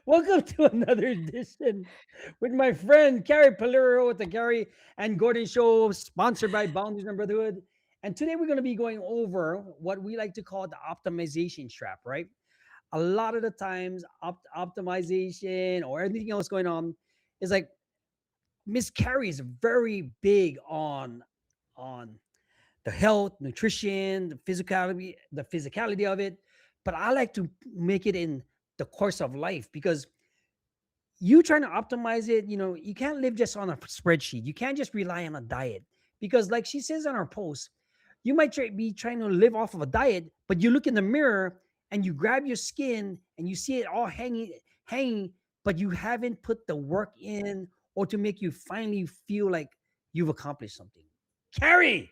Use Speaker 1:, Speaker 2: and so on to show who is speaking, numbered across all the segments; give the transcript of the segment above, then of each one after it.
Speaker 1: Welcome to another edition with my friend Carrie Pullaro with the Carrie and Gordon Show, sponsored by Boundaries and Brotherhood. And today we're going to be going over what we like to call the optimization trap, right? A lot of the times, optimization or anything else going on is like Miss Carrie is very big on the health, nutrition, the physicality of it. But I like to make it in the course of life because you trying to optimize it, you can't live just on a spreadsheet. You can't just rely on a diet because, like she says on her post, you might be trying to live off of a diet, but you look in the mirror and you grab your skin and you see it all hanging, but you haven't put the work in or to make you finally feel like you've accomplished something. Carrie,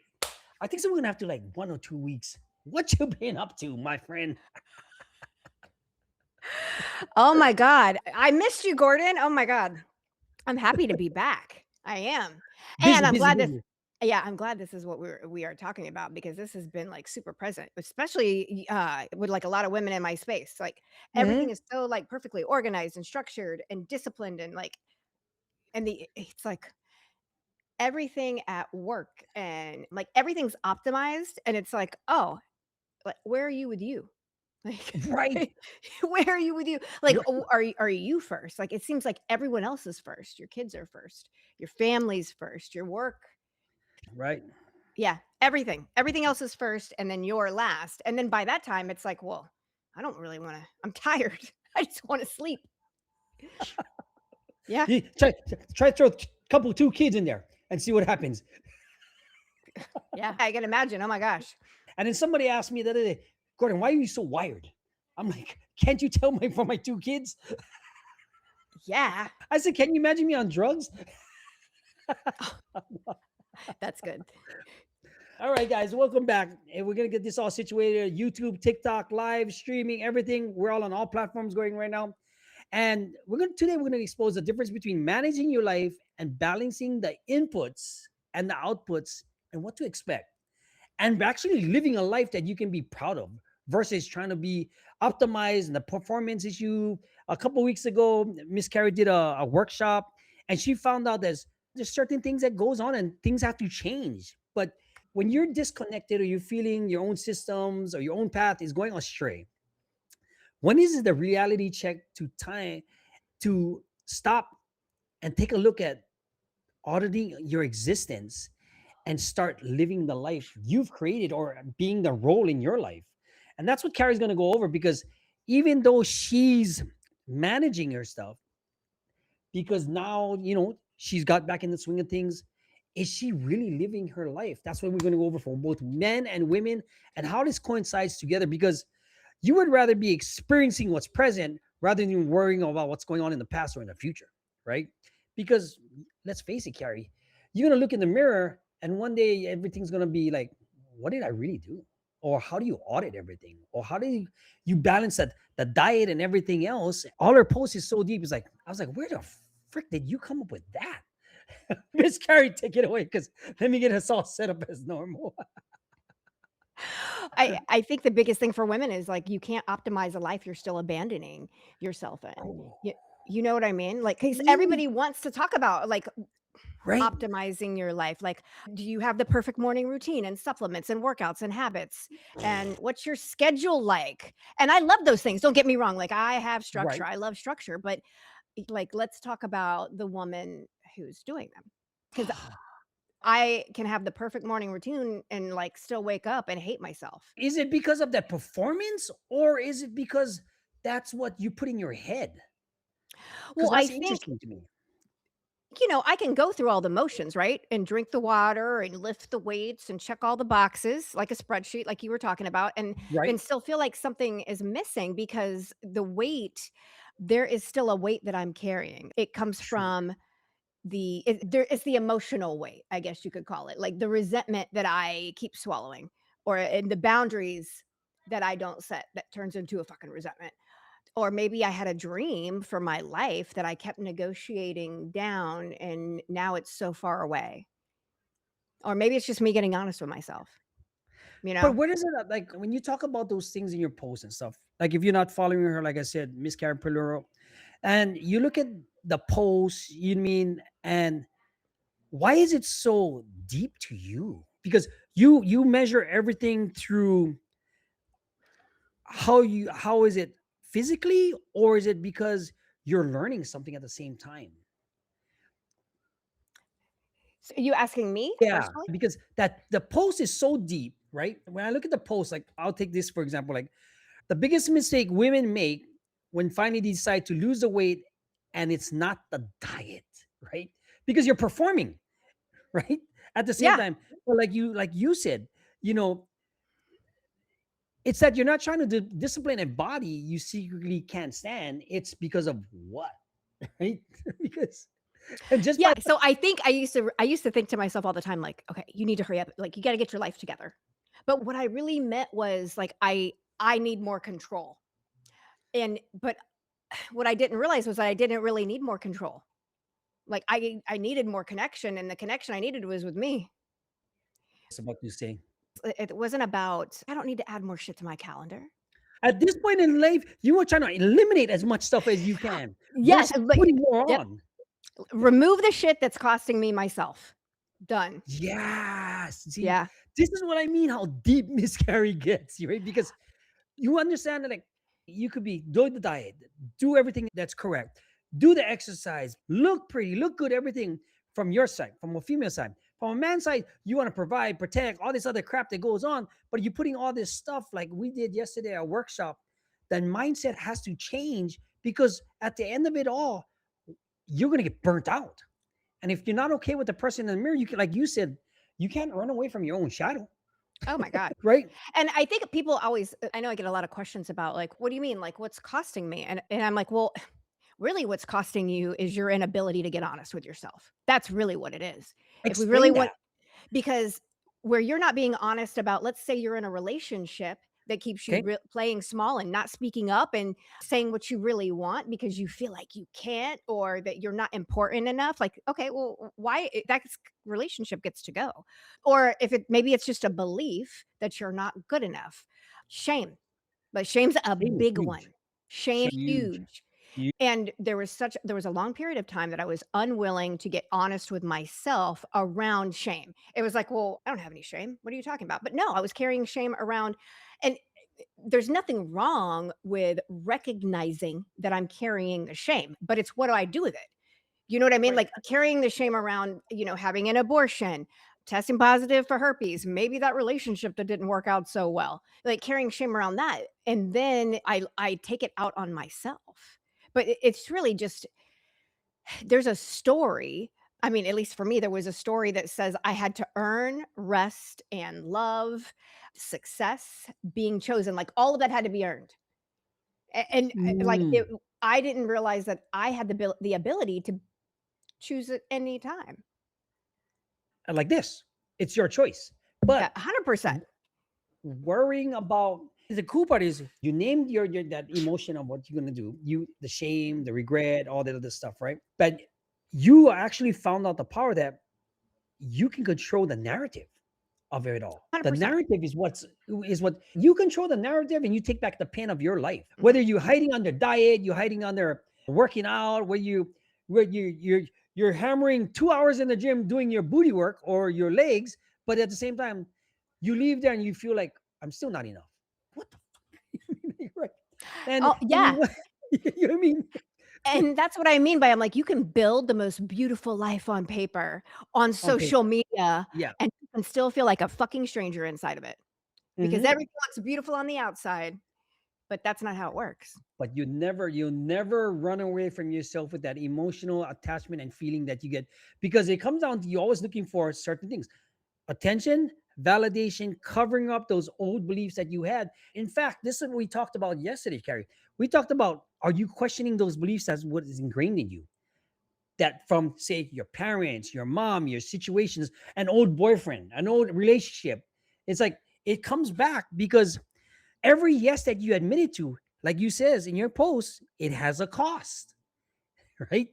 Speaker 1: I think so. We're gonna have to like 1 or 2 weeks. What you been up to, my friend?
Speaker 2: Oh my God. I missed you, Gordon. Oh my God. I'm happy to be back. I am. And
Speaker 1: Busy,
Speaker 2: I'm
Speaker 1: busy,
Speaker 2: glad this
Speaker 1: busy.
Speaker 2: yeah, I'm glad this is what we are talking about because this has been like super present, especially with like a lot of women in my space. Like everything
Speaker 1: Hmm.
Speaker 2: is so like perfectly organized and structured and disciplined and like and the it's like everything at work and like everything's optimized and it's like, "Oh, like where are you with you?" Like,
Speaker 1: Right,
Speaker 2: where are you with you? Like,
Speaker 1: right,
Speaker 2: oh, are you first? Like, it seems like everyone else is first. Your kids are first. Your family's first. Your work.
Speaker 1: right.
Speaker 2: Yeah, everything. Everything else is first, and then you're last. And then by that time, it's like, well, I don't really want to. I'm tired. I just want to sleep. Yeah,
Speaker 1: You try to throw a couple two kids in there and see what happens.
Speaker 2: yeah. I can imagine. Oh my gosh.
Speaker 1: And then somebody asked me the other day, Gordon, why are you so wired? I'm like, can't you tell me for my two kids?
Speaker 2: Yeah,
Speaker 1: I said, can you imagine me on drugs?
Speaker 2: that's good.
Speaker 1: All right, guys, welcome back. And we're gonna get this all situated. YouTube, TikTok, live streaming, everything. We're all on all platforms going right now. And we're gonna expose the difference between managing your life and balancing the inputs and the outputs and what to expect. And actually living a life that you can be proud of versus trying to be optimized and the performance issue. A couple weeks ago, Miss Carrie did a workshop and she found out there's certain things that goes on and things have to change. But when you're disconnected or you're feeling your own systems or your own path is going astray, when is it the reality check to time to stop and take a look at auditing your existence and start living the life you've created or being the role in your life? And that's what Carrie's going to go over because even though she's managing her stuff, because now, she's got back in the swing of things, is she really living her life? That's what we're going to go over for both men and women and how this coincides together because you would rather be experiencing what's present rather than worrying about what's going on in the past or in the future, right? Because let's face it, Carrie, you're gonna look in the mirror and one day everything's gonna be like, what did I really do? Or how do you audit everything? Or how do you balance that the diet and everything else? All her posts is so deep. It's like, I was like, where the frick did you come up with that? Miss Carrie, take it away because let me get us all set up as normal.
Speaker 2: I think the biggest thing for women is like you can't optimize a life you're still abandoning yourself in.
Speaker 1: Oh,
Speaker 2: You, you know what I mean? Like, because
Speaker 1: ooh,
Speaker 2: everybody wants to talk about like
Speaker 1: right.
Speaker 2: optimizing your life. Like, do you have the perfect morning routine and supplements and workouts and habits? And what's your schedule like? And I love those things. Don't get me wrong. Like, I have structure.
Speaker 1: Right.
Speaker 2: I love structure, but like, let's talk about the woman who's doing them. Because I can have the perfect morning routine and like still wake up and hate myself.
Speaker 1: Is it because of that performance or is it because that's what you put in your head? Because
Speaker 2: Well, I
Speaker 1: that's
Speaker 2: think
Speaker 1: interesting to me.
Speaker 2: I can go through all the motions, right? And drink the water and lift the weights and check all the boxes like a spreadsheet, like you were talking about, and
Speaker 1: Right.
Speaker 2: then still feel like something is missing because there is still a weight that I'm carrying. It comes
Speaker 1: True.
Speaker 2: from it's the emotional weight, I guess you could call it, like the resentment that I keep swallowing, or and the boundaries that I don't set that turns into a fucking resentment. Or maybe I had a dream for my life that I kept negotiating down and now it's so far away. Or maybe it's just me getting honest with myself, you
Speaker 1: But
Speaker 2: know?
Speaker 1: where does it like when you talk about those things in your posts and stuff? Like if you're not following her, like I said, Miss Carrie Pullaro, and you look at the post, you mean, and why is it so deep to you? Because you measure everything through how is it physically, or is it because you're learning something at the same time?
Speaker 2: So are you asking me
Speaker 1: Yeah,
Speaker 2: personally?
Speaker 1: because that the post is so deep, right? When I look at the post, like I'll take this for example, like the biggest mistake women make when finally they decide to lose the weight, and it's not the diet, right? Because you're performing, right? At the same
Speaker 2: Yeah.
Speaker 1: time, well, like you said, you know, it's that you're not trying to discipline a body you secretly can't stand. It's because of what, right? Because and just
Speaker 2: Yeah,
Speaker 1: by
Speaker 2: so I used to think to myself all the time, like, "Okay, you need to hurry up, like, you gotta get your life together." But what I really meant was, like, I need more control. But what I didn't realize was that I didn't really need more control. Like, I needed more connection, and the connection I needed was with me.
Speaker 1: it's about to say,
Speaker 2: It wasn't about, "I don't need to add more shit to my calendar."
Speaker 1: at this point in life, you are trying to eliminate as much stuff as you can
Speaker 2: Yes,
Speaker 1: versus
Speaker 2: like
Speaker 1: putting more
Speaker 2: yep,
Speaker 1: on.
Speaker 2: remove the shit that's costing me myself. Done.
Speaker 1: Yes. See,
Speaker 2: Yeah.
Speaker 1: this is what I mean how deep Miss Carrie gets, right? Because you understand that like you could be doing the diet, do everything that's correct, do the exercise, look pretty, look good, everything from your side, from a female side. From a man's side, you want to provide, protect, all this other crap that goes on, but you're putting all this stuff like we did yesterday at our workshop. Then mindset has to change because at the end of it all, you're gonna get burnt out. And if you're not okay with the person in the mirror, you can, like you said, you can't run away from your own shadow,
Speaker 2: Oh my god.
Speaker 1: right?
Speaker 2: And I think people always I know I get a lot of questions about, like, "What do you mean? Like, what's costing me?" And I'm like, "Well, really what's costing you is your inability to get honest with yourself. That's really what it is. If we really
Speaker 1: Explain
Speaker 2: want
Speaker 1: that.
Speaker 2: because where you're not being honest about, let's say you're in a relationship that keeps you
Speaker 1: Okay.
Speaker 2: playing small and not speaking up and saying what you really want because you feel like you can't or that you're not important enough. Like, okay, well, why that relationship gets to go? Or if it maybe it's just a belief that you're not good enough. Shame, but shame's a
Speaker 1: Shame is
Speaker 2: big
Speaker 1: huge.
Speaker 2: one. Shame
Speaker 1: Shame huge.
Speaker 2: huge. And there was a long period of time that I was unwilling to get honest with myself around shame. It was like, "Well, I don't have any shame. What are you talking about?" But no, I was carrying shame around, and there's nothing wrong with recognizing that I'm carrying the shame, but it's what do I do with it? You know what I mean?
Speaker 1: Right.
Speaker 2: Like carrying the shame around, having an abortion, testing positive for herpes, maybe that relationship that didn't work out so well. Like carrying shame around that. And then I take it out on myself. But it's really just there's a story. I mean, at least for me, there was a story that says I had to earn rest and love, success, being chosen. Like all of that had to be earned. Like
Speaker 1: Mm.
Speaker 2: I didn't realize that I had the ability to choose at any time.
Speaker 1: Like this, it's your choice.
Speaker 2: Yeah,
Speaker 1: But
Speaker 2: 100%.
Speaker 1: worrying about the cool part is you named your that emotion of what you're gonna do. You the shame, the regret, all that other stuff, right? But you actually found out the power that you can control the narrative of it all. The
Speaker 2: 100%.
Speaker 1: narrative is what you control the narrative and you take back the pen of your life.
Speaker 2: Mhm.
Speaker 1: Whether you're hiding under diet, you're hiding under working out, where you're hammering 2 hours in the gym doing your booty work or your legs, but at the same time, you leave there and you feel like I'm still not enough. What the fuck? Right. And
Speaker 2: Oh, yeah,
Speaker 1: you know what I mean?
Speaker 2: and that's what I mean by I'm like, you can build the most beautiful life on paper, on
Speaker 1: On
Speaker 2: social
Speaker 1: paper.
Speaker 2: media,
Speaker 1: Yeah.
Speaker 2: and you can still feel like a fucking stranger inside of it, because
Speaker 1: Mhm.
Speaker 2: everything looks beautiful on the outside, but that's not how it works.
Speaker 1: But you never run away from yourself with that emotional attachment and feeling that you get, because it comes down to you always looking for certain things: attention, validation, covering up those old beliefs that you had. In fact, this is what we talked about yesterday, Carrie. We talked about, are you questioning those beliefs as what is ingrained in you, that from say your parents, your mom, your situations, an old boyfriend, an old relationship. It's like it comes back because every yes that you admitted to, like you says in your post, it has a cost, right?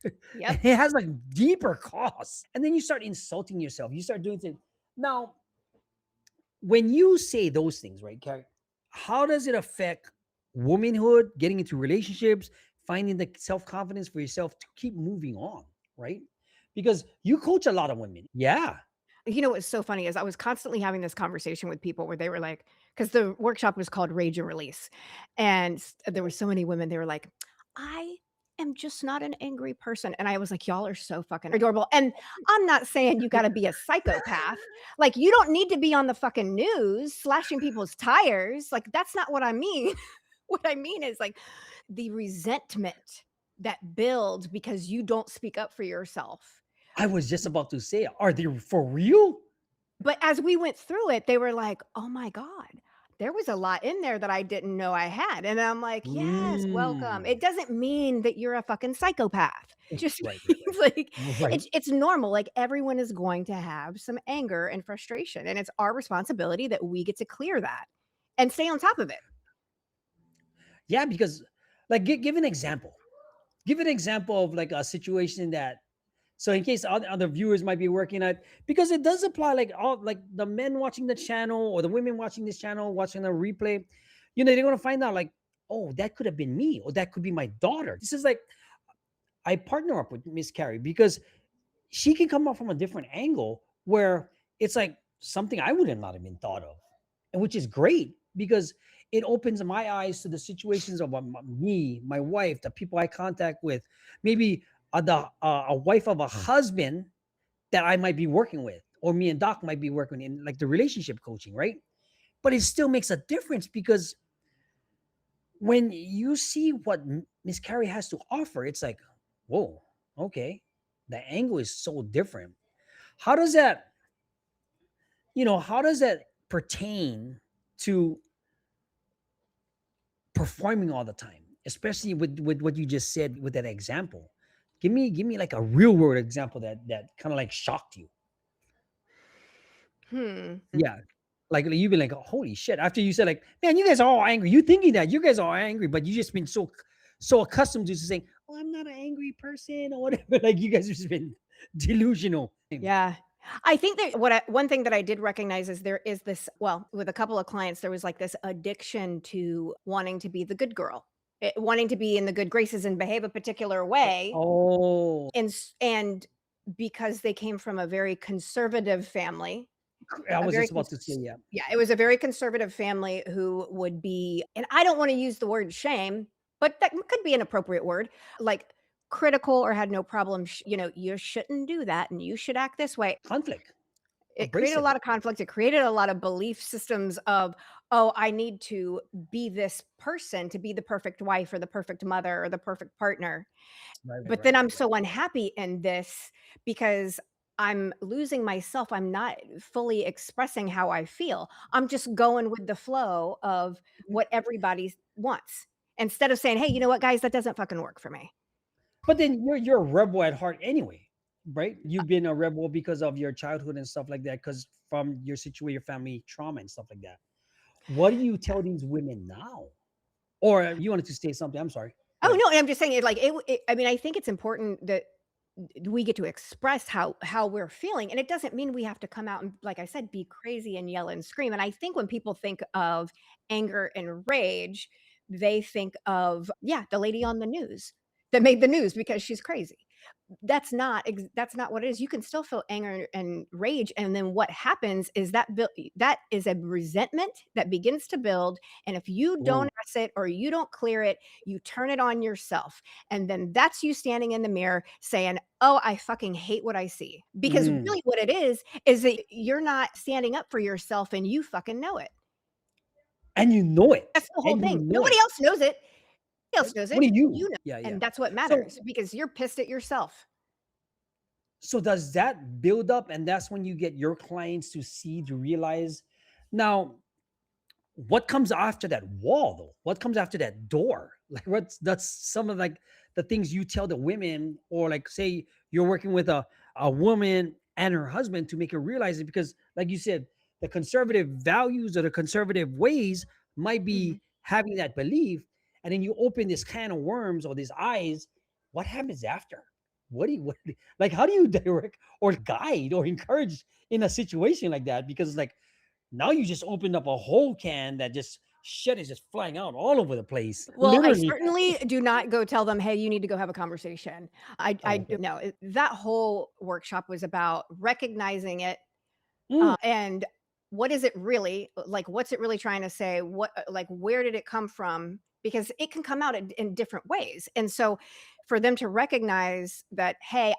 Speaker 2: Yep.
Speaker 1: And it has like deeper costs. And then you start insulting yourself. You start doing things. Now, when you say those things, right, Carrie, how does it affect? womanhood, getting into relationships, finding the self-confidence for yourself to keep moving on, right? Because you coach a lot of women. Yeah.
Speaker 2: You know what's so funny is I was constantly having this conversation with people where they were like, because the workshop was called Rage and Release, and there were so many women, they were like, "I am just not an angry person," and I was like, "Y'all are so fucking adorable," and I'm not saying you gotta be a psychopath, like, you don't need to be on the fucking news slashing people's tires, like, that's not what I mean. What I mean is, like, the resentment that builds because you don't speak up for yourself.
Speaker 1: I was just about to say, are they for real?
Speaker 2: But as we went through it, they were like, "Oh my god, there was a lot in there that I didn't know I had," and I'm like, "Yes, welcome."
Speaker 1: Mm.
Speaker 2: It doesn't mean that you're a fucking psychopath. It just
Speaker 1: Right, right,
Speaker 2: means, like,
Speaker 1: right. Right.
Speaker 2: it's normal, like, everyone is going to have some anger and frustration, and it's our responsibility that we get to clear that and stay on top of it.
Speaker 1: Yeah, because like give an example. Give an example of like a situation that, so in case other viewers might be working at, because it does apply like all like the men watching the channel or the women watching this channel, watching the replay, they're gonna find out like, oh, that could have been me, or that could be my daughter. This is like I partner up with Miss Carrie because she can come up from a different angle where it's like something I would have not have been thought of, and which is great because it opens my eyes to the situations of me, my wife, the people I contact with, maybe a wife of a husband that I might be working with, or me and Doc might be working in like the relationship coaching, right? But it still makes a difference because when you see what Miss Carrie has to offer, it's like, whoa, okay, the angle is so different. How does that, how does that pertain to performing all the time, especially with what you just said with that example? Give me like a real world example that kind of like shocked you.
Speaker 2: Hmm.
Speaker 1: Yeah. Like you've been like, holy shit. After you said like, man, you guys are all angry. You thinking that you guys are all angry, but you just been so accustomed to just saying, oh, I'm not an angry person or whatever. Like you guys have just been delusional.
Speaker 2: Yeah. I think that one thing that I did recognize is there is this, well, with a couple of clients, there was like this addiction to wanting to be the good girl, wanting to be in the good graces and behave a particular way.
Speaker 1: Oh,
Speaker 2: And because they came from a very conservative family,
Speaker 1: I
Speaker 2: a
Speaker 1: was
Speaker 2: very
Speaker 1: just about to say, yeah.
Speaker 2: yeah, it was a very conservative family who would be, and I don't want to use the word shame, but that could be an appropriate word, like critical or had no problem, you shouldn't do that and you should act this way.
Speaker 1: Conflict,
Speaker 2: It created a
Speaker 1: abrasive.
Speaker 2: lot of conflict. It created a lot of belief systems of, "Oh, I need to be this person to be the perfect wife or the perfect mother or the perfect partner."
Speaker 1: Right, right,
Speaker 2: But
Speaker 1: right,
Speaker 2: then
Speaker 1: right,
Speaker 2: I'm
Speaker 1: right.
Speaker 2: so unhappy in this because I'm losing myself. I'm not fully expressing how I feel. I'm just going with the flow of what everybody wants instead of saying, "Hey, you know what, guys? That doesn't fucking work for me."
Speaker 1: But then you're a rebel at heart anyway, right? You've been a rebel because of your childhood and stuff like that, because from your situation, your family trauma and stuff like that. What do you tell these women now? Or you wanted to say something? I'm sorry. Go
Speaker 2: Oh,
Speaker 1: ahead.
Speaker 2: no, and I'm just saying it like I mean, I think it's important that we get to express how we're feeling, and it doesn't mean we have to come out and, like I said, be crazy and yell and scream, and I think when people think of anger and rage, they think of, yeah, the lady on the news that made the news because she's crazy. That's not what it is. You can still feel anger and rage, and then what happens is that is a resentment that begins to build, and if you don't
Speaker 1: Oh,
Speaker 2: address it or you don't clear it, you turn it on yourself, and then that's you standing in the mirror saying, "Oh, I fucking hate what I see." Because
Speaker 1: mm.
Speaker 2: really what it is that you're not standing up for yourself and you fucking know it.
Speaker 1: And you know it.
Speaker 2: That's the whole
Speaker 1: And you
Speaker 2: thing.
Speaker 1: know
Speaker 2: Nobody
Speaker 1: it.
Speaker 2: else knows it. Nobody else knows it.
Speaker 1: Only you.
Speaker 2: You know,
Speaker 1: Yeah, yeah.
Speaker 2: and that's what
Speaker 1: So
Speaker 2: matters because you're pissed at yourself.
Speaker 1: so does that build up, and that's when you get your clients to see, to realize. Now, what comes after that wall though? What comes after that door? Like what's that's some of like the things you tell the women, or like say you're working with a woman and her husband to make her realize it, because like you said, the conservative values or the conservative ways might
Speaker 2: Mhm.
Speaker 1: be having that belief, and then you open this can of worms or these eyes. What happens after? Like how do you direct or guide or encourage in a situation like that? Because like now you just opened up a whole can that just shit is just flying out all over the place.
Speaker 2: Well, I
Speaker 1: Literally.
Speaker 2: certainly do not go tell them, "Hey, you need to go have a conversation." I
Speaker 1: Oh,
Speaker 2: do
Speaker 1: okay.
Speaker 2: no, that whole workshop was about recognizing it,
Speaker 1: Mm,
Speaker 2: and what is it really like, what's it really trying to say? Like, where did it come from? Because it can come out in different ways, and so for them to recognize that, "Hey,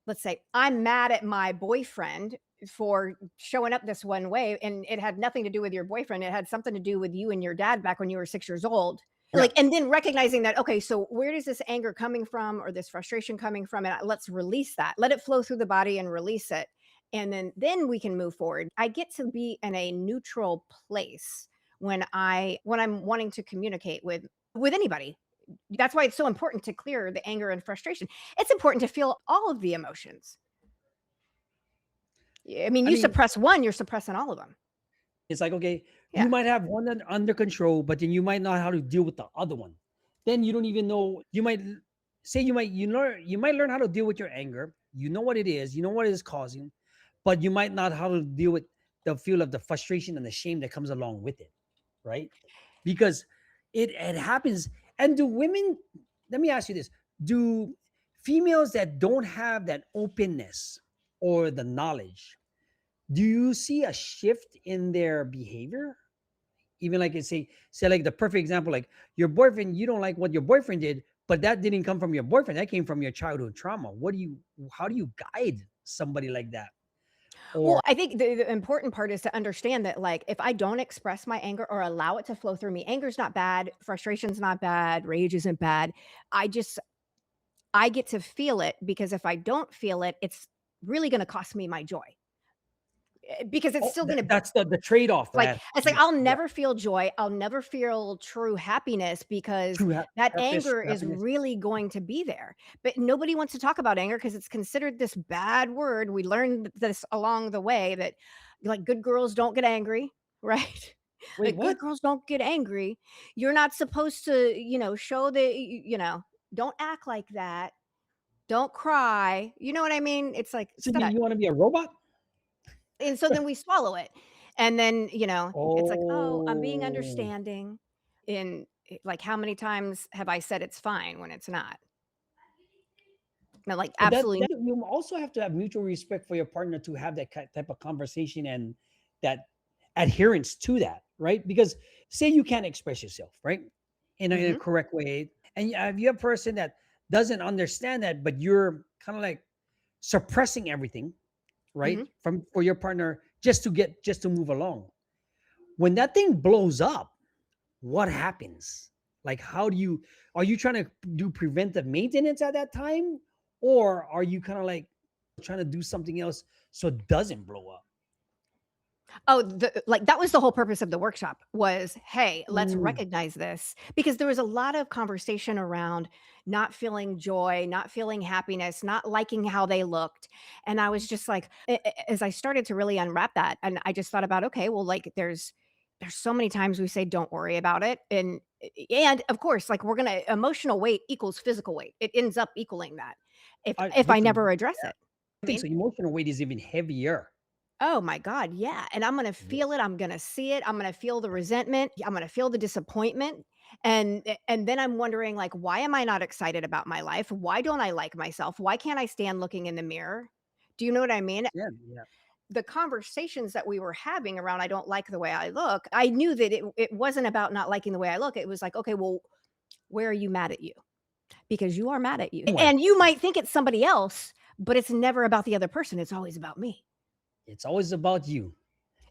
Speaker 2: let's say, I'm mad at my boyfriend for showing up this one way, and it had nothing to do with your boyfriend, it had something to do with you and your dad back when you were 6 years old."
Speaker 1: yeah.
Speaker 2: Like, and then recognizing that, okay, so where does this anger coming from or this frustration coming from? And let's release that. Let it flow through the body and release it. And then we can move forward. I get to be in a neutral place when I'm wanting to communicate with anybody. That's why it's so important to clear the anger and frustration. It's important to feel all of the emotions. I mean,
Speaker 1: I
Speaker 2: you
Speaker 1: mean,
Speaker 2: suppress one, you're suppressing all of them.
Speaker 1: it's like, okay, you
Speaker 2: Yeah.
Speaker 1: might have one under control, but then you might not know how to deal with the other one. Then you don't even know. You might say you might learn how to deal with your anger. You know what it is. You know what it is causing, but you might not how to deal with the feel of the frustration and the shame that comes along with it, right? Because it happens. And do women? Let me ask you this: do females that don't have that openness or the knowledge, do you see a shift in their behavior? Even like say like the perfect example, like your boyfriend, you don't like what your boyfriend did, but that didn't come from your boyfriend. That came from your childhood trauma. How do you guide somebody like that?
Speaker 2: Well,
Speaker 1: Or
Speaker 2: I think the important part is to understand that, like, if I don't express my anger or allow it to flow through me, anger's not bad, frustration's not bad, rage isn't bad. I just I get to feel it because if I don't feel it, it's really gonna cost me my joy. Because it's still gonna
Speaker 1: that's the trade-off
Speaker 2: like,
Speaker 1: that
Speaker 2: it's like I'll
Speaker 1: yeah,
Speaker 2: never feel joy, I'll never feel true happiness because
Speaker 1: true
Speaker 2: that
Speaker 1: happiness,
Speaker 2: anger
Speaker 1: true
Speaker 2: is
Speaker 1: happiness.
Speaker 2: really going to be there. But nobody wants to talk about anger because it's considered this bad word. We learned this along the way that, like, good girls don't get angry, right?
Speaker 1: Wait,
Speaker 2: Like, good
Speaker 1: what?
Speaker 2: girls don't get angry. You're not supposed to, show that, don't act like that. Don't cry. You know what I mean? It's like,
Speaker 1: So
Speaker 2: shut up.
Speaker 1: you want to be a robot?
Speaker 2: And so then we swallow it. And then, it's like, "Oh, I'm being
Speaker 1: Oh,
Speaker 2: understanding." Like, how many times have I said it's fine when it's not? No, like,
Speaker 1: but
Speaker 2: absolutely.
Speaker 1: that you also have to have mutual respect for your partner to have that type of conversation and that adherence to that, right? Because say you can't express yourself, right, in a
Speaker 2: Mhm,
Speaker 1: correct way, and if you have a person that doesn't understand that, but you're kind of like suppressing everything, right,
Speaker 2: mhm.
Speaker 1: from for your partner just to move along. When that thing blows up, what happens? Like, how do you are you trying to do preventive maintenance at that time? Or are you kind of like trying to do something else so it doesn't blow up?
Speaker 2: Oh, that was the whole purpose of the workshop was, "Hey, let's
Speaker 1: Mm,
Speaker 2: recognize this." Because there was a lot of conversation around not feeling joy, not feeling happiness, not liking how they looked, and I was just like as I started to really unwrap that, and I just thought about, okay, well, like, there's so many times we say, "Don't worry about it," and of course, like, we're gonna emotional weight equals physical weight. It ends up equaling that
Speaker 1: I
Speaker 2: if I
Speaker 1: think so.
Speaker 2: never address it.
Speaker 1: I
Speaker 2: I
Speaker 1: think
Speaker 2: mean,
Speaker 1: so. Emotional weight is even heavier.
Speaker 2: oh my god, yeah, and I'm gonna
Speaker 1: Yeah.
Speaker 2: feel it, I'm gonna see it, I'm gonna feel the resentment, I'm gonna feel the disappointment, and then I'm wondering, like, why am I not excited about my life? Why don't I like myself? Why can't I stand looking in the mirror? Do you know what I mean?
Speaker 1: Yeah. Yeah.
Speaker 2: The conversations that we were having around I don't like the way I look, I knew that it wasn't about not liking the way I look, it was like, "Okay, well, where are you mad at you?" Because you are mad at you,
Speaker 1: Somewhere.
Speaker 2: and you might think it's somebody else, but it's never about the other person, it's always about me.
Speaker 1: It's always about you.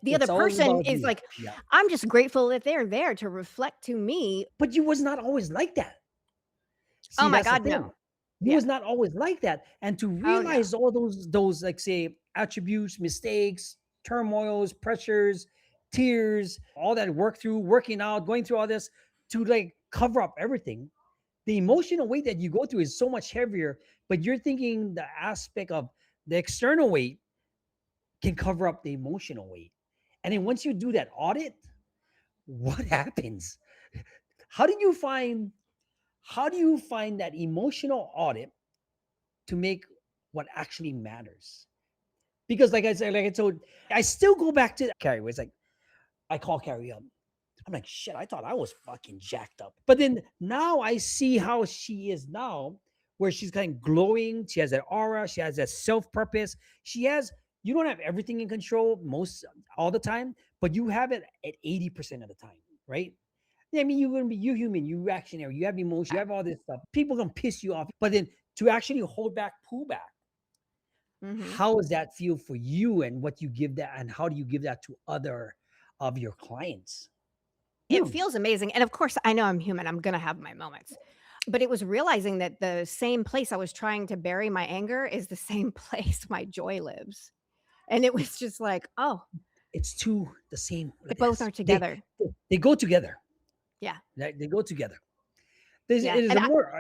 Speaker 2: The other
Speaker 1: It's always
Speaker 2: person
Speaker 1: about
Speaker 2: is
Speaker 1: you.
Speaker 2: like,
Speaker 1: Yeah.
Speaker 2: I'm just grateful that they're there to reflect to me.
Speaker 1: But you was not always like that.
Speaker 2: Oh
Speaker 1: See,
Speaker 2: my
Speaker 1: that's the
Speaker 2: god,
Speaker 1: thing.
Speaker 2: no.
Speaker 1: You
Speaker 2: Yeah.
Speaker 1: was not always like that. And to
Speaker 2: Oh, no.
Speaker 1: realize all those like say attributes, mistakes, turmoils, pressures, tears, all that work through, working out, going through all this to like cover up everything. The emotional weight that you go through is so much heavier, but you're thinking the aspect of the external weight can cover up the emotional weight. And then once you do that audit, what happens? How do you find how do you find that emotional audit to make what actually matters? Because like I said, like I told, I still go back to Carrie, where it's like I call Carrie up. I'm like, shit, I thought I was fucking jacked up. But then now I see how she is now, where she's kind of glowing. She has that aura. She has that self purpose. She has, you don't have everything in control most all the time, but you have it at 80% of the time, right? Yeah, I mean, you're gonna be you human, you reactionary, you have emotion, you
Speaker 2: Yeah.
Speaker 1: have all this stuff. People gonna piss you off, but then to actually hold back, pull back,
Speaker 2: Hmm.
Speaker 1: how does that feel for you, and what you give that, and how do you give that to other of your clients?
Speaker 2: It
Speaker 1: Huge.
Speaker 2: feels amazing. And of course, I know I'm human. I'm going to have my moments. But it was realizing that the same place I was trying to bury my anger is the same place my joy lives. And it was just like, oh,
Speaker 1: It's two the same.
Speaker 2: they both are
Speaker 1: They
Speaker 2: together.
Speaker 1: they go together.
Speaker 2: Yeah.
Speaker 1: They go together.
Speaker 2: Yeah.
Speaker 1: It is
Speaker 2: And
Speaker 1: a more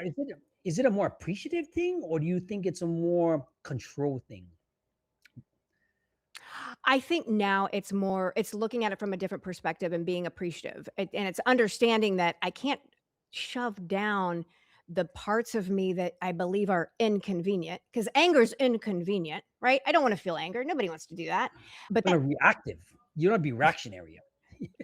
Speaker 1: is it a more appreciative thing, or do you think it's a more control thing?
Speaker 2: I think now it's looking at it from a different perspective and being appreciative. And it's understanding that I can't shove down the parts of me that I believe are inconvenient because anger is inconvenient, right? I don't want to feel anger. Nobody wants to do that. But
Speaker 1: Kind of reactive. You don't be reactionary.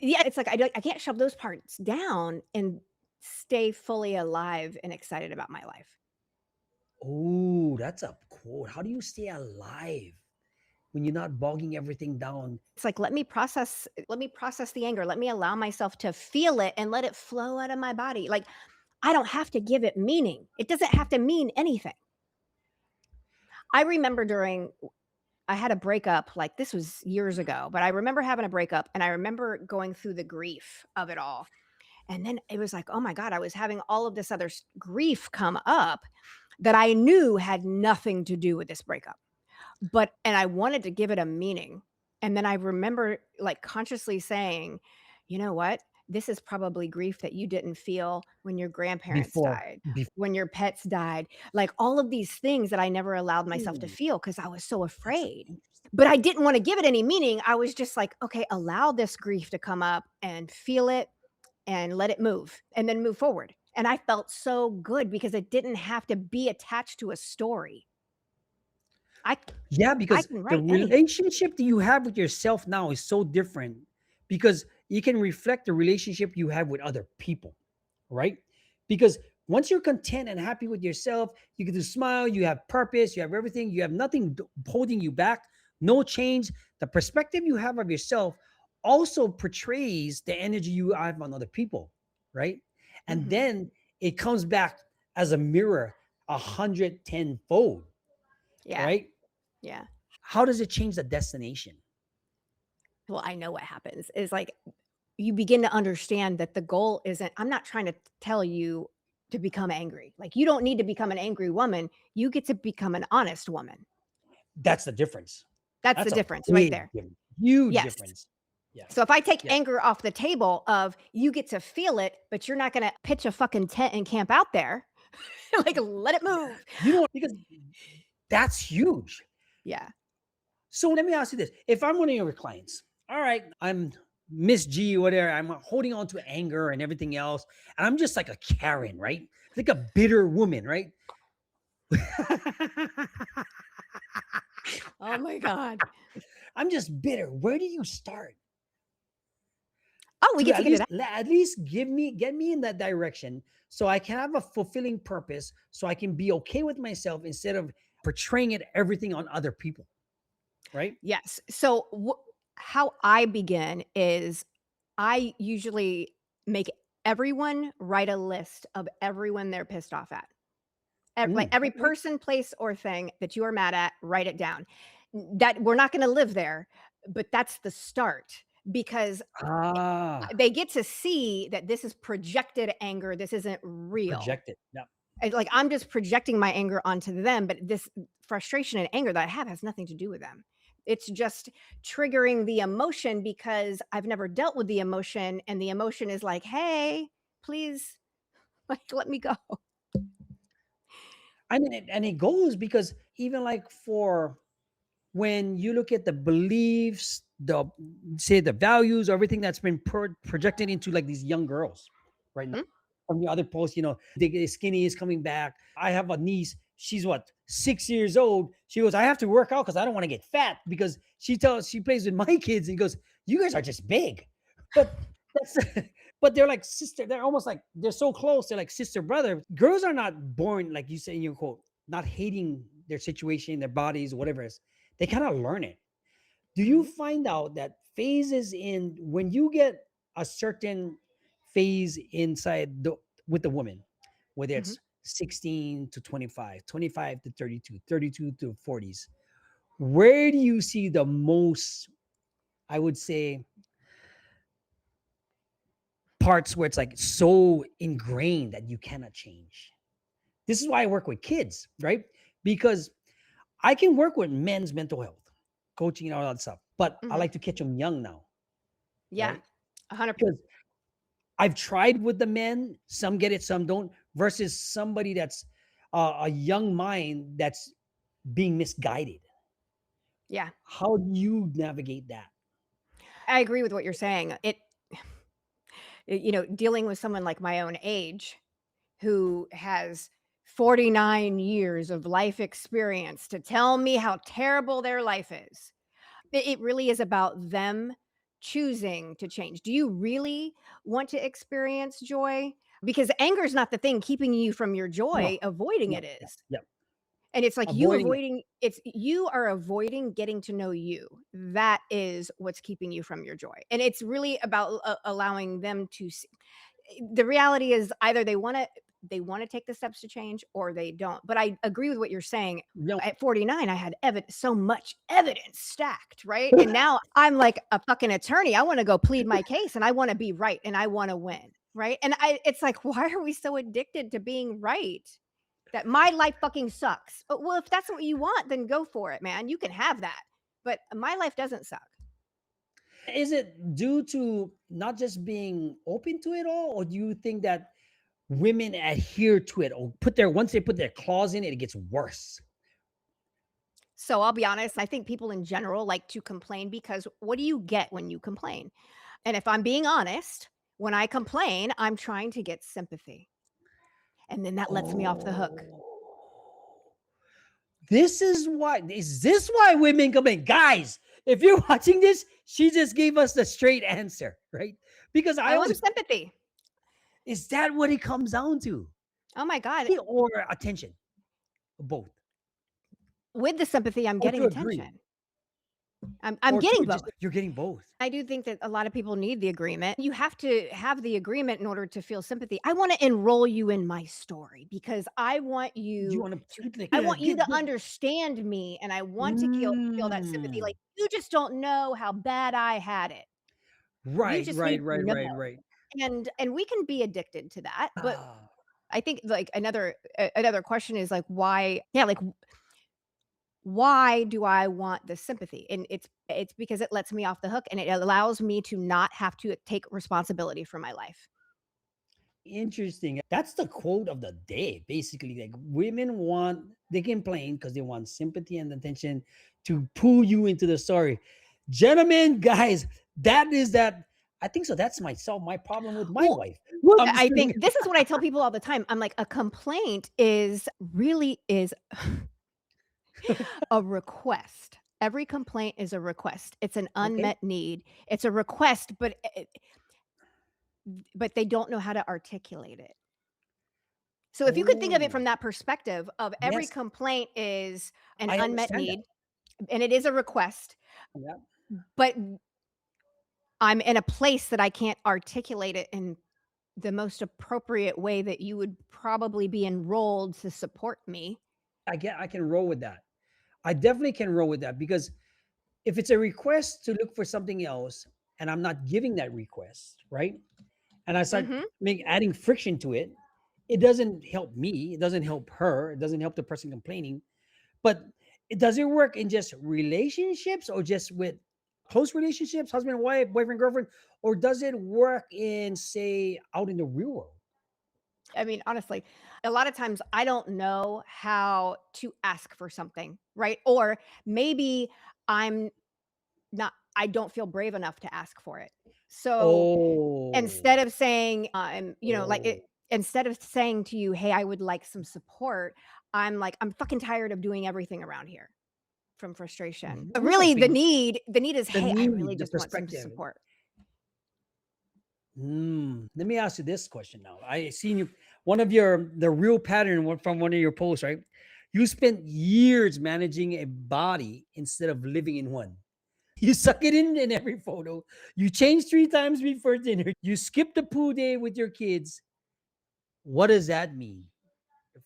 Speaker 2: yeah, it's like I can't shove those parts down and stay fully alive and excited about my life.
Speaker 1: Oh, that's a quote. How do you stay alive when you're not bogging everything down?
Speaker 2: It's like let me process the anger. Let me allow myself to feel it and let it flow out of my body. Like I don't have to give it meaning. It doesn't have to mean anything. I remember during I had a breakup, like this was years ago, but I remember having a breakup and I remember going through the grief of it all. And then it was like, oh my God, I was having all of this other grief come up that I knew had nothing to do with this breakup. And I wanted to give it a meaning. And then I remember like consciously saying, you know what? This is probably grief that you didn't feel when your grandparents
Speaker 1: Before,
Speaker 2: died,
Speaker 1: before.
Speaker 2: when your pets died, like all of these things that I never allowed myself to
Speaker 1: Ooh,
Speaker 2: feel because I was so
Speaker 1: that's
Speaker 2: afraid.
Speaker 1: interesting.
Speaker 2: But I didn't want to give it any meaning. I was just like, okay, allow this grief to come up and feel it and let it move and then move forward. And I felt so good because it didn't have to be attached to a story. I
Speaker 1: Yeah,
Speaker 2: I
Speaker 1: because
Speaker 2: can
Speaker 1: the
Speaker 2: write anything.
Speaker 1: relationship that you have with yourself now is so different, because you can reflect the relationship you have with other people, right? Because once you're content and happy with yourself, you get to smile, you have purpose, you have everything, you have nothing holding you back, no change. The perspective you have of yourself also portrays the energy you have on other people, right? And
Speaker 2: Mhm.
Speaker 1: then it comes back as a mirror 110-fold,
Speaker 2: Yeah,
Speaker 1: right?
Speaker 2: yeah.
Speaker 1: How does it change the destination?
Speaker 2: Well, I know what happens is like you begin to understand that the goal isn't I'm not trying to tell you to become angry. Like you don't need to become an angry woman. You get to become an honest woman.
Speaker 1: That's the difference.
Speaker 2: That's the
Speaker 1: That's a
Speaker 2: difference right
Speaker 1: big
Speaker 2: there.
Speaker 1: difference, huge
Speaker 2: Yes.
Speaker 1: difference. Yeah,
Speaker 2: So if I take
Speaker 1: yeah.
Speaker 2: anger off the table of you get to feel it, but you're not going to pitch a fucking tent and camp out there, like let it move.
Speaker 1: You know, because that's huge.
Speaker 2: Yeah.
Speaker 1: So let me ask you this: if I'm one of your clients, all right, I'm Miss G, whatever, I'm holding on to anger and everything else, and I'm just like a Karen, right? Like a bitter woman, right?
Speaker 2: Oh my God.
Speaker 1: I'm just bitter. Where do you start
Speaker 2: Oh, we
Speaker 1: to
Speaker 2: get to
Speaker 1: at
Speaker 2: get it
Speaker 1: least
Speaker 2: out.
Speaker 1: get me in that direction, so I can have a fulfilling purpose, so I can be okay with myself instead of portraying it everything on other people, right?
Speaker 2: Yes. So how I begin is I usually make everyone write a list of everyone they're pissed off at. Like every
Speaker 1: Okay.
Speaker 2: person, place, or thing that you are mad at, write it down. That we're not going to live there, but that's the start because
Speaker 1: Ah,
Speaker 2: they get to see that this is projected anger. This isn't real.
Speaker 1: projected. Yeah.
Speaker 2: Like I'm just projecting my anger onto them, but this frustration and anger that I have has nothing to do with them. It's just triggering the emotion because I've never dealt with the emotion, and the emotion is like, "Hey, please, like, let me go."
Speaker 1: I mean, and it goes because even like for when you look at the beliefs, the say the values, everything that's been projected into like these young girls, right now.
Speaker 2: Mhm.
Speaker 1: From the other posts, the skinny is coming back. I have a niece. She's what 6 years old. She goes, I have to work out because I don't want to get fat, because she plays with my kids and goes, you guys are just big, but That's but they're like sister. They're almost like they're so close. They're like sister brother. Girls are not born like you say in your quote, not hating their situation, their bodies, whatever it is. They kind of learn it. Do you
Speaker 2: Mhm,
Speaker 1: find out that phases in when you get a certain phase inside with the woman, whether
Speaker 2: mhm.
Speaker 1: it's 16 to 25, 25 to 32, 32 to 40s, where do you see the most, I would say, parts where it's like so ingrained that you cannot change? This is why I work with kids, right? Because I can work with men's mental health, coaching and all that stuff, but I
Speaker 2: Mhm.
Speaker 1: like to catch them young now,
Speaker 2: Yeah,
Speaker 1: right?
Speaker 2: 100.
Speaker 1: Because I've tried with the men, some get it, some don't, versus somebody that's a young mind that's being misguided.
Speaker 2: Yeah,
Speaker 1: How do you navigate that?
Speaker 2: I agree with what you're saying. Dealing with someone like my own age who has 49 years of life experience to tell me how terrible their life is. It really is about them choosing to change. Do you really want to experience joy? Because anger is not the thing keeping you from your
Speaker 1: No,
Speaker 2: joy, avoiding
Speaker 1: no,
Speaker 2: it
Speaker 1: yeah,
Speaker 2: is.
Speaker 1: yeah.
Speaker 2: And it's like
Speaker 1: Avoiding it.
Speaker 2: you are avoiding getting to know you. That is what's keeping you from your joy. And it's really about allowing them to the reality is either they want to take the steps to change or they don't. But I agree with what you're saying.
Speaker 1: No,
Speaker 2: At 49, I had so much evidence stacked, right? And now I'm like a fucking attorney. I want to go plead my case and I want to be right and I want to win, right? And it's like, why are we so addicted to being right? That my life fucking sucks. Well, if that's what you want, then go for it, man. You can have that. But my life doesn't suck.
Speaker 1: is it due to not just being open to it all, or do you think that women adhere to it or put their once they put their claws in it, it gets worse?
Speaker 2: So I'll be honest, I think people in general like to complain because what do you get when you complain? And if I'm being honest, when I complain, I'm trying to get sympathy. And then that lets me off the hook.
Speaker 1: Oh, is this why women complain? Guys, if you're watching this, she just gave us the straight answer, right? Because I
Speaker 2: I want
Speaker 1: always,
Speaker 2: sympathy.
Speaker 1: is that what it comes down to?
Speaker 2: Oh my God.
Speaker 1: Or attention? Both.
Speaker 2: With the sympathy, I'm
Speaker 1: Or
Speaker 2: getting
Speaker 1: to agree.
Speaker 2: attention. I'm
Speaker 1: Or to
Speaker 2: getting
Speaker 1: just
Speaker 2: both.
Speaker 1: you're getting both.
Speaker 2: I do think that a lot of people need the agreement. You have to have the agreement in order to feel sympathy. I want to enroll you in my story because
Speaker 1: You want to
Speaker 2: I want you to
Speaker 1: get
Speaker 2: understand me and I want to feel that sympathy.
Speaker 1: mm.
Speaker 2: Like you just don't know how bad I had it. You
Speaker 1: Right,
Speaker 2: just need
Speaker 1: right,
Speaker 2: to
Speaker 1: right,
Speaker 2: know.
Speaker 1: right, right.
Speaker 2: And we can be addicted to that. But
Speaker 1: Ah,
Speaker 2: I think like another question is like why yeah, like why do I want the sympathy? And it's because it lets me off the hook and it allows me to not have to take responsibility for my life.
Speaker 1: interesting. That's the quote of the day, basically. Like women want they complain because they want sympathy and attention to pull you into the story. Gentlemen, guys, that is that. I think so. That's my problem with my
Speaker 2: Well,
Speaker 1: wife.
Speaker 2: well,
Speaker 1: I'm just
Speaker 2: I think
Speaker 1: kidding.
Speaker 2: this is what I tell people all the time. I'm like, a complaint is a request. Every complaint is a request. It's an
Speaker 1: Okay.
Speaker 2: unmet need. It's a request, but they don't know how to articulate it. So if you could think of it
Speaker 1: Oh,
Speaker 2: from that perspective of every
Speaker 1: yes.
Speaker 2: complaint is an
Speaker 1: I
Speaker 2: unmet
Speaker 1: understand that.
Speaker 2: need and it is a request,
Speaker 1: Yeah.
Speaker 2: but I'm in a place that I can't articulate it in the most appropriate way that you would probably be enrolled to support me.
Speaker 1: I can roll with that. I definitely can roll with that because if it's a request to look for something else and I'm not giving that request, right? And I start
Speaker 2: Mhm.
Speaker 1: adding friction to it, it doesn't help me. It doesn't help her. It doesn't help the person complaining. But does it work in just relationships or just with close relationships, husband and wife, boyfriend, girlfriend? Or does it work in, say, out in the real world?
Speaker 2: I mean, honestly, a lot of times I don't know how to ask for something, right? Or maybe I'm I don't feel brave enough to ask for it. So
Speaker 1: Oh,
Speaker 2: instead of saying,
Speaker 1: oh.
Speaker 2: instead of saying to you, "Hey, I would like some support," I'm like, "I'm fucking tired of doing everything around here," from frustration. But really,
Speaker 1: Right.
Speaker 2: the need is,
Speaker 1: The
Speaker 2: "Hey, I really
Speaker 1: need, the
Speaker 2: just want some
Speaker 1: perspective.
Speaker 2: support."
Speaker 1: Let me ask you this question now. I seen you one of your the real pattern from one of your posts, right? You spent years managing a body instead of living in one. You suck it in every photo. You change three times before dinner. You skip the pool day with your kids. What does that mean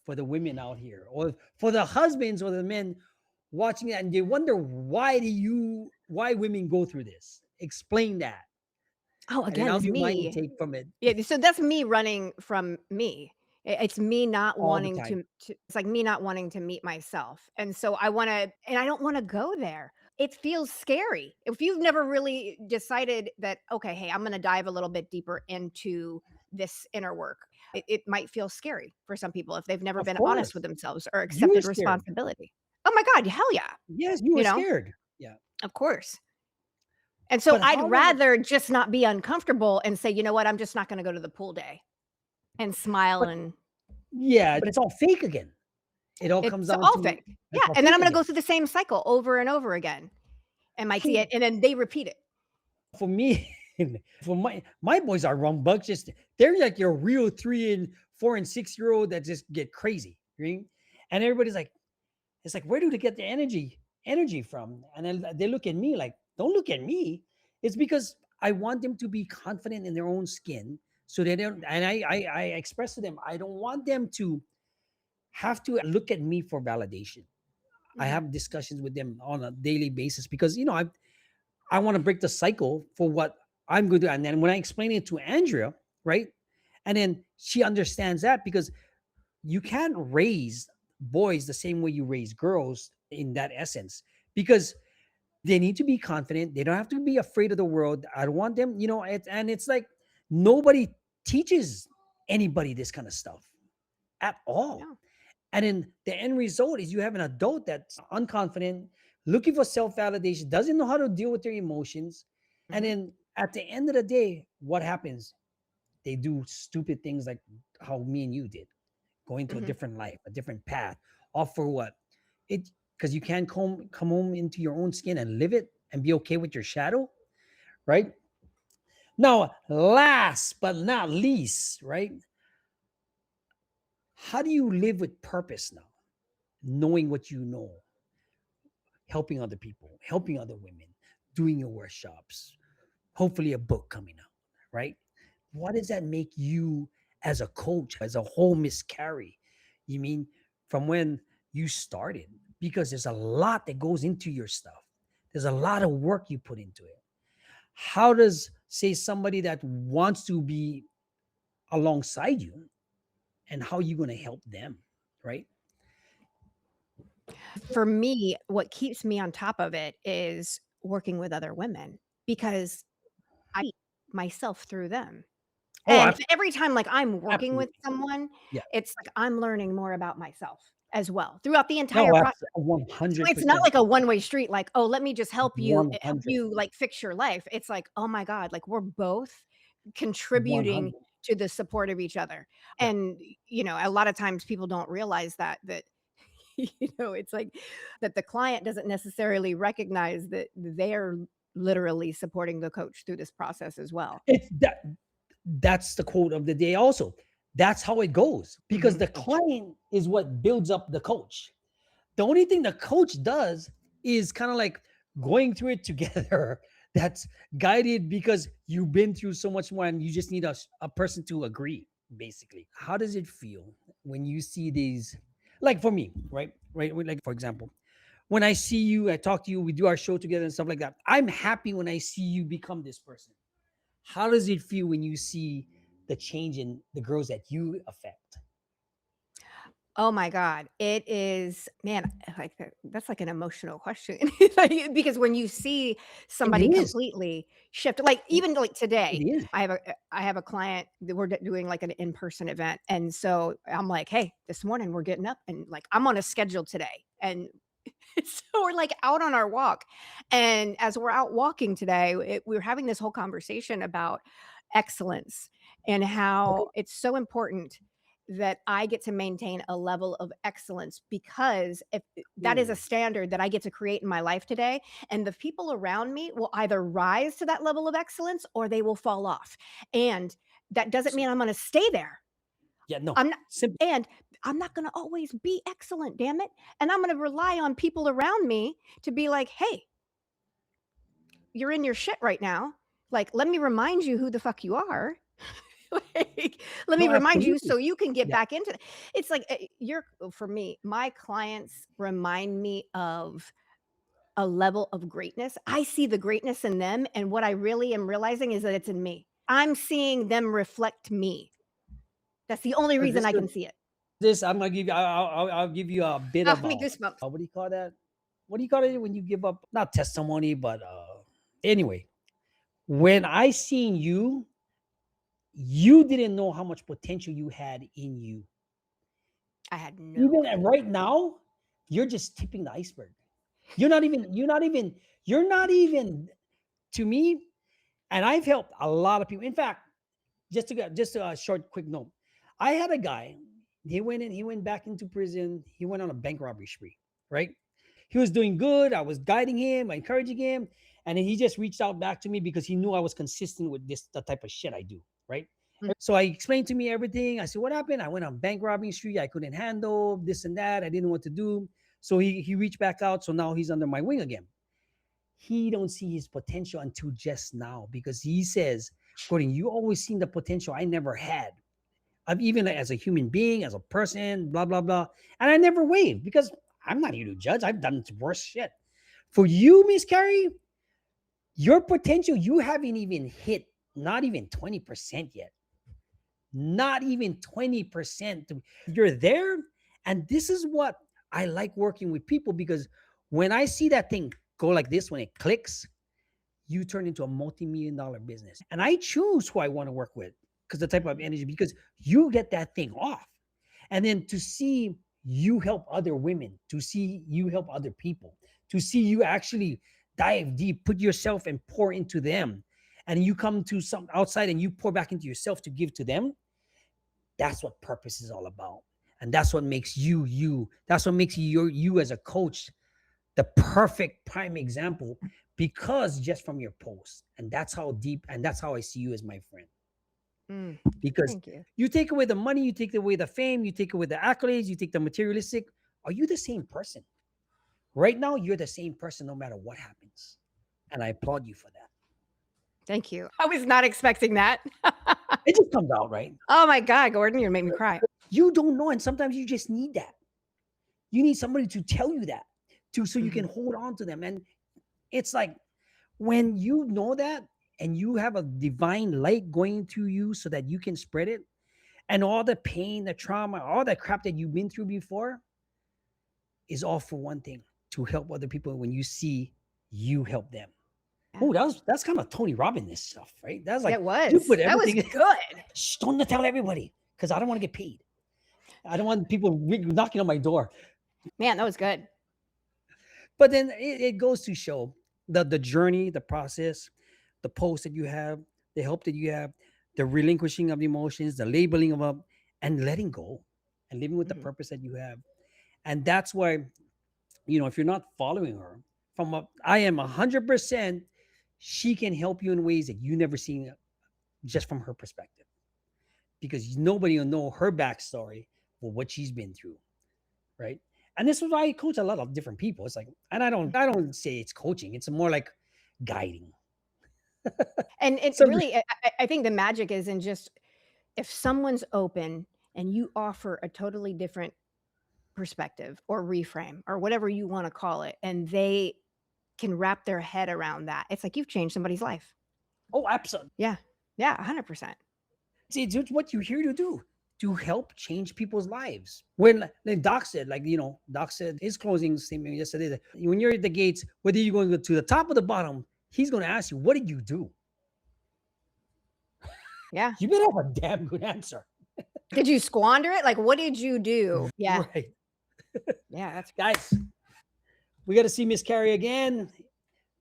Speaker 1: for the women out here, or for the husbands or the men watching that, and they wonder why women go through this? Explain that,
Speaker 2: Oh,
Speaker 1: and then
Speaker 2: again,
Speaker 1: I'll
Speaker 2: it's
Speaker 1: give my
Speaker 2: me.
Speaker 1: take from it
Speaker 2: Yeah, so that's me running from me. It's me not
Speaker 1: all the
Speaker 2: wanting
Speaker 1: time.
Speaker 2: to it's like me not wanting to meet myself, and so I wanna and I don't wanna go there. It feels scary. If you've never really decided that, "Okay, hey, I'm gonna dive a little bit deeper into this inner work," it might feel scary for some people if they've never
Speaker 1: Of
Speaker 2: been honest
Speaker 1: course,
Speaker 2: with themselves or
Speaker 1: you were
Speaker 2: accepted
Speaker 1: scared.
Speaker 2: responsibility. Oh my god, hell yeah,
Speaker 1: Yes, you
Speaker 2: you
Speaker 1: were
Speaker 2: know?
Speaker 1: scared. Yeah,
Speaker 2: Of course. And so
Speaker 1: but
Speaker 2: I'd
Speaker 1: how about
Speaker 2: rather just not be uncomfortable and say, "You know what? I'm just not gonna go to the pool day," and smile
Speaker 1: but
Speaker 2: and
Speaker 1: yeah, but it's all fake again. It all comes
Speaker 2: it's
Speaker 1: down
Speaker 2: all
Speaker 1: to
Speaker 2: fake. Yeah,
Speaker 1: it's all
Speaker 2: and then I'm
Speaker 1: fake
Speaker 2: gonna go
Speaker 1: again.
Speaker 2: through the same cycle over and over again and might see
Speaker 1: So
Speaker 2: it, and then they repeat it.
Speaker 1: for me, for my boys are wrong bugs. Just they're like your real 3 and 4 and 6 year old that just get crazy, right? And everybody's like, it's like, where do they get the energy from? And then they look at me like, don't look at me. It's because I want them to be confident in their own skin, so they don't. And I express to them, I don't want them to have to look at me for validation. I
Speaker 2: Mhm,
Speaker 1: have discussions with them on a daily basis because I want to break the cycle for what I'm going to do. And then when I explain it to Andrea, right? And then she understands that because you can't raise boys the same way you raise girls in that essence, because they need to be confident. They don't have to be afraid of the world. I don't want them, and it's like nobody teaches anybody this kind of stuff at all.
Speaker 2: yeah,
Speaker 1: And then the end result is you have an adult that's unconfident, looking for self validation, doesn't know how to deal with their emotions. And
Speaker 2: mhm,
Speaker 1: then at the end of the day, what happens? They do stupid things like how me and you did, going to a
Speaker 2: mhm.
Speaker 1: different life, a different path. All for what? It because you can't come home into your own skin and live it and be okay with your shadow, right? Now, last but not least, right? How do you live with purpose now? Knowing what you know, helping other people, helping other women, doing your workshops, hopefully a book coming out, right? What does that make you as a coach, as a whole Miss Carrie? You mean from when you started? Because there's a lot that goes into your stuff. There's a lot of work you put into it. How does, say, somebody that wants to be alongside you, and how are you going to help them, right?
Speaker 2: For me, what keeps me on top of it is working with other women because I myself through them.
Speaker 1: Oh,
Speaker 2: And every time, like, I'm working with
Speaker 1: absolutely.
Speaker 2: someone,
Speaker 1: Yeah.
Speaker 2: it's like I'm learning more about myself as well throughout the entire
Speaker 1: No,
Speaker 2: process. So it's not
Speaker 1: 100%.
Speaker 2: like a one-way street, like, "Oh, let me just help
Speaker 1: 100.
Speaker 2: you, like, fix your life." It's like, "Oh my god," like, we're both contributing
Speaker 1: 100.
Speaker 2: to the support of each other.
Speaker 1: Yeah.
Speaker 2: And, a lot of times people don't realize that, it's like that the client doesn't necessarily recognize that they're literally supporting the coach through this process as well.
Speaker 1: It's that's the quote of the day also. That's how it goes because
Speaker 2: Mhm.
Speaker 1: the client is what builds up the coach. The only thing the coach does is kind of like going through it together. That's guided because you've been through so much more and you just need a person to agree, basically. How does it feel when you see these, like for me, right, like for example, when I see you, I talk to you, we do our show together and stuff like that. I'm happy when I see you become this person. How does it feel when you see the change in the girls that you affect?
Speaker 2: Oh my god, it is man, like, that's like an emotional question. Like, because when you see
Speaker 1: It
Speaker 2: somebody
Speaker 1: is.
Speaker 2: completely shift like, even, like,
Speaker 1: It
Speaker 2: today,
Speaker 1: is.
Speaker 2: I have a client that we're doing, like, an in-person event, and so I'm like, "Hey, this morning we're getting up and, like, I'm on a schedule today," and so we're, like, out on our walk, and as we're out walking today, we were having this whole conversation about excellence and
Speaker 1: Okay.
Speaker 2: how it's so important that I get to maintain a level of excellence, because if that is a
Speaker 1: Mm.
Speaker 2: standard that I get to create in my life today, and the people around me will either rise to that level of excellence or they will fall off. And that doesn't mean I'm going to stay there.
Speaker 1: Yeah, no.
Speaker 2: I'm not,
Speaker 1: Simple.
Speaker 2: and I'm not going to always be excellent, damn it. And I'm going to rely on people around me to be like, "Hey, you're in your shit right now. Like, let me remind you who the fuck you are." Like, let me
Speaker 1: No,
Speaker 2: remind you
Speaker 1: absolutely.
Speaker 2: so you can get
Speaker 1: Yeah.
Speaker 2: back into it. It's like, you're for me, my clients remind me of a level of greatness. I see the greatness in them, and what I really am realizing is that it's in me. I'm seeing them reflect me. That's the only reason I can see it.
Speaker 1: This I'm gonna give you. I'll give you a bit
Speaker 2: Oh,
Speaker 1: of
Speaker 2: me goosebumps.
Speaker 1: what do you call that? What do you call it when you give up? Not testimony, but anyway. When I seen you, you didn't know how much potential you had in you.
Speaker 2: I had no
Speaker 1: Even
Speaker 2: clue.
Speaker 1: right now, you're just tipping the iceberg. You're not even. You're not even. You're not even. To me, and I've helped a lot of people. In fact, just a short, quick note. I had a guy. He went in. He went back into prison. He went on a bank robbery spree. Right. He was doing good. I was guiding him, encouraging him, and then he just reached out back to me because he knew I was consistent with this the type of shit I do. Right.
Speaker 2: Mm.
Speaker 1: So I explained to me everything. I said, "What happened? I went on bank robbing street. I couldn't handle this and that. I didn't know what to do." So he reached back out. So now he's under my wing again. He don't see his potential until just now because he says, "Gordon, you always seen the potential I never had. I've even as a human being, as a person, blah blah blah, and I never waved because I'm not here to judge. I've done worse shit. For you, Miss Carrie, your potential you haven't even hit not even 20% yet. Not even 20%. You're there, and this is what I like working with people because when I see that thing go like this, when it clicks, you turn into a multi-million dollar business. And I choose who I want to work with because the type of energy, because you get that thing off. And then to see you help other women, to see you help other people, to see you actually dive deep, put yourself and pour into them. And you come to some outside and you pour back into yourself to give to them. That's what purpose is all about. And that's what makes you you. That's what makes you as a coach the perfect prime example because just from your post. And that's how deep and that's how I see you as my friend.
Speaker 2: Mm.
Speaker 1: Because
Speaker 2: Thank you.
Speaker 1: you take away the money, you take away the fame, you take away the accolades, you take the materialistic. Are you the same person? Right now, you're the same person no matter what happens. And I applaud you for that.
Speaker 2: Thank you. I was not expecting that.
Speaker 1: It just comes out, right?
Speaker 2: Oh my God, Gordon, you're making me cry.
Speaker 1: You don't know. And sometimes you just need that. You need somebody to tell you that to so you can
Speaker 2: Mhm.
Speaker 1: hold on to them. And it's like when you know that and you have a divine light going through you so that you can spread it, and all the pain, the trauma, all that crap that you've been through before is all for one thing to help other people when you see you help them.
Speaker 2: Yeah.
Speaker 1: Oh, that's kind of Tony Robbins stuff, right? That's like
Speaker 2: It
Speaker 1: you
Speaker 2: was.
Speaker 1: put
Speaker 2: That was
Speaker 1: everything.
Speaker 2: good.
Speaker 1: Shh, don't tell everybody because I don't want to get paid. I don't want people knocking on my door.
Speaker 2: Man, that was good.
Speaker 1: But then it goes to show the journey, the process, the post that you have, the help that you have, the relinquishing of emotions, the labeling of them, and letting go and living with the
Speaker 2: Mhm.
Speaker 1: purpose that you have. And that's why, if you're not following her I am 100%, she can help you in ways that you never seen just from her perspective because nobody will know her backstory or what she's been through. Right. And this is why I coach a lot of different people. It's like, and I don't say it's coaching. It's more like guiding.
Speaker 2: And it
Speaker 1: So
Speaker 2: really, I think the magic is in just if someone's open and you offer a totally different perspective or reframe or whatever you want to call it, and they can wrap their head around that, it's like you've changed somebody's life.
Speaker 1: oh, absolutely.
Speaker 2: Yeah. Yeah. 100%.
Speaker 1: It's what you're here to do, to help change people's lives. When like Doc said, Doc said his closing statement yesterday that when you're at the gates, whether you're going to the top or the bottom, he's going to ask you, what did you do?
Speaker 2: Yeah.
Speaker 1: You better have a damn good answer.
Speaker 2: Did you squander it? Like, what did you do? Yeah.
Speaker 1: Right.
Speaker 2: Yeah. That's
Speaker 1: Guys, we got to see Miss Carrie again.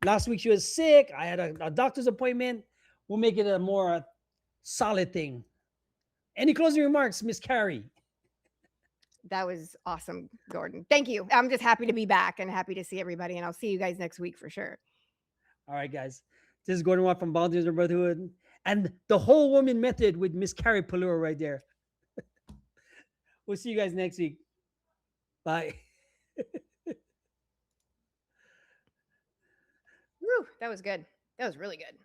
Speaker 1: Last week she was sick. I had a doctor's appointment. We'll make it a more solid thing. Any closing remarks, Miss Carrie?
Speaker 2: That was awesome, Gordon. Thank you. I'm just happy to be back and happy to see everybody. And I'll see you guys next week for sure.
Speaker 1: All right, guys. This is Gordon Watt from Boundaries of Brotherhood and the whole woman method with Miss Carrie Pullaro right there. We'll see you guys next week. Bye.
Speaker 2: Woo, that was good. That was really good.